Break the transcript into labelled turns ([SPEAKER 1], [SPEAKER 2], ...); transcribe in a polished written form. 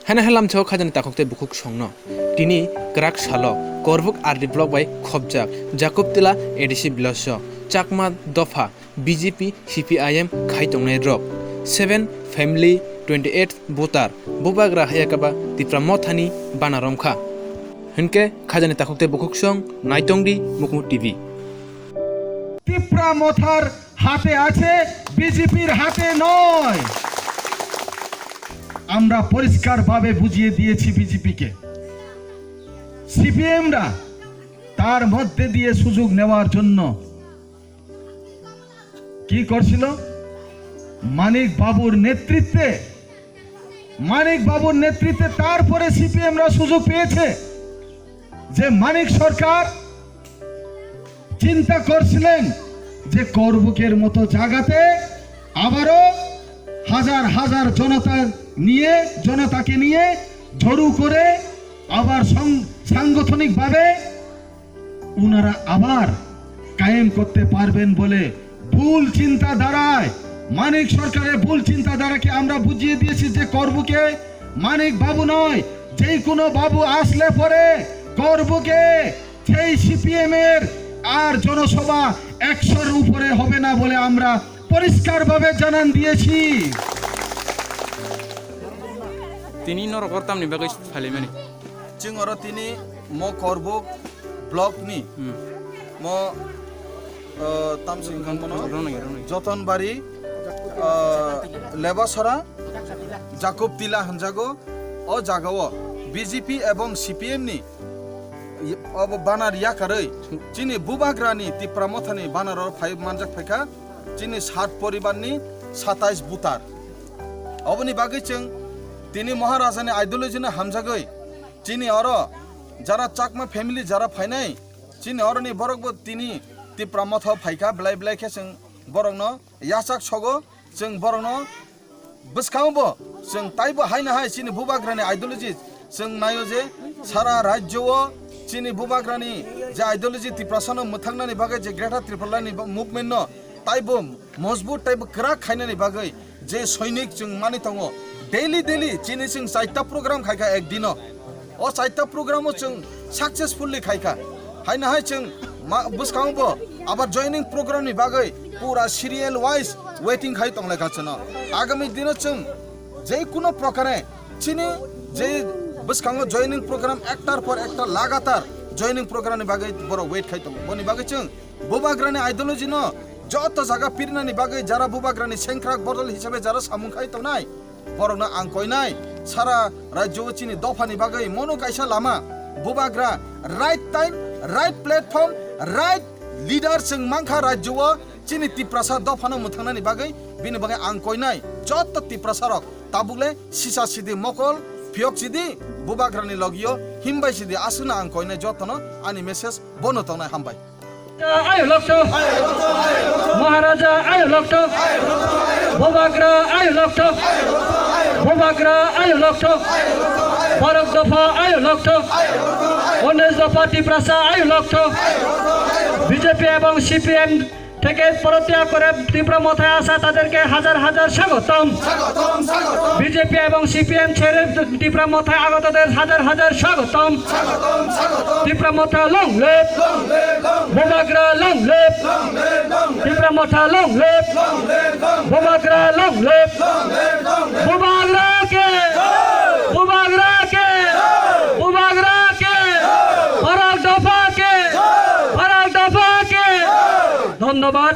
[SPEAKER 1] হেনা হেলাম ছ খাজানি তাকতে বুকুক সংন তিনি ক্রাক সাল করবুক আরডি ব্লক বাই খবজাক জাকুব তিলা এডিসি বিলস চাকমা দফা বিজেপি সিপিআইএম খাইতংনাই রক 7 ফ্যামিলি 28 ভোটার বুবাগ্রা হায়াকাবা তিপ্রা মথানি বানারমখা হিনকে খাজানি তাকতে বুকুক সং নাইতংদি মুকুম টিভি
[SPEAKER 2] তিপ্রা মথার হাতে আছে, বিজেপির হাতে নয়। আমরা পরিষ্কারভাবে বুঝিয়ে দিয়েছি বিজেপিকে। সিপিএমরা তার মধ্যে দিয়ে সুযোগ নেওয়ার জন্য কি করছিল? মানিক বাবুর নেতৃত্বে তারপরে সিপিএমরা সুযোগ পেয়েছে যে মানিক সরকার চিন্তা করছিলেন যে করবুকের মতো জায়গাতে আবারও হাজার হাজার জনতাকে নিয়ে ঝড়ু করে আবার সাংগঠনিকভাবে উনারা আবার কায়েম করতে পারবেন বলে ভুল চিন্তাধারায় মানিক সরকারের ভুল চিন্তাধারাকে আমরা বুঝিয়ে দিয়েছি যে করবুকে মানিক বাবু নয়, যে কোনো বাবু আসলে পরে করবুকে সেই সিপিএম এর আর জনসভা 100-র উপরে হবে না বলে আমরা পরিষ্কারভাবে জানান দিয়েছি।
[SPEAKER 1] তিনি নরকর্তাম নি বাগৈ ফালিমানি
[SPEAKER 3] চিংর তিনি ম করবুক ব্লক নি ম তামসিং খানমনো যতনবাড়ি লেবাসরা জাকুব তিলা হানজাগো ও জাগাও বিজেপি এবং সিপিএম নি বানার ইয়াকারই চিনি বুবাগ্রানি তিপ্রামথানি বানার ফাইভ মানজাক ফাইকা চিনি 7 পরিবারনি 27 বুতার অবনি বাগৈ চিং তিনি মহারাজানি আইডিওলজিনে হামজাগৈ চিনি অর যারা চাকমা ফ্যামিলি যারা ফাইনাই চিনি অরনি বরকবো তিনি তিপ্রামথ ফাইকা ব্লাই ব্লাইকে जों বরংনো ইয়াসাক সগো जों বরংনো বসখাওবো जों তাইবো হাইনা হাই চিনি বুবাগ্রানি আইডিওলজি जों নাयो যে সারা রাজ্যও চিনি বুবাগ্রানি যে আইডিওলজি তিপ্রাসানো মুথাংনানি বাগৈ যে গ্রেটার ত্রিপুরানি মুভমেন্ট তাইবো মজবুত তাইবো ক্রাক খাইনানি বাগৈ যে সৈনিক जों মানি দङो डेली चिनी जों 4टा प्रग्राम खायखा एक दिन ओ 4टा प्रग्राम जों सक्सेसफुली खायखा हायना हाय जों बुसखांबो आबार जॉइनिंग प्रोग्राम नि बागै पूरा सीरियल वाइज वेटिंग खाय तंलायगासिनो आगामी दिन जों जे कोनो प्रकारे चिनी जे बुसखांगो जॉइनिंग प्रोग्राम एकटार पर एकटा लगातार जॉइनिंग प्रोग्राम नि बागै बरो वेट खाय दङ बनि बागै जों बुबाग्रानि आइडियोलॉजी न जत जागा पिरनानि बागै जारा बुबाग्रानि सेंख्राक बदल हिसाबै जारा सामुं खाय तंनाय बरना आंकयनाय सारा राज्य चिनी दफानि बागै मनो कायसा लामा बुबाग्रा right time right platform right leader जों मांखा राज्य चिनी तिप्रासा दफानो मुथांनानि बागै बिनि बागै आंकयनाय जत तिप्रासारक ताबुले सिसा सिदि मकल फियक सिदि बुबाग्रानि लगियो हिमबाय सिदि आसुना आंकयनाय जतनो आनि मेसेज बनतनाय हामबाय
[SPEAKER 4] आयो लक्ष्य महाराजा आयो लक्ष्य बुबाग्रा आयो लक्ष्य बुबाग्रा आयो लक्ष्य बरक दफा आयो लक्ष्य 19 दफा तिप्रासा आयो लक्ष्य বিজেপি এবং সিপিএম থেকে প্রত্যাগ করে তীব্র মাথায় আসা তাদেরকে হাজার হাজার স্বাগতম। বিজেপি এবং সিপিএম ছেড়ে তীব্র মাথায় আগতদের হাজার হাজার স্বাগতম। তীব্র মাথা লং লেপ বুবাগ্রা লং লেপ তীব্র মাথা লং লেপ বুবাগ্রা লং লেপ বুবাগ্রা কে ফারাক দফা কে ধন্যবাদ।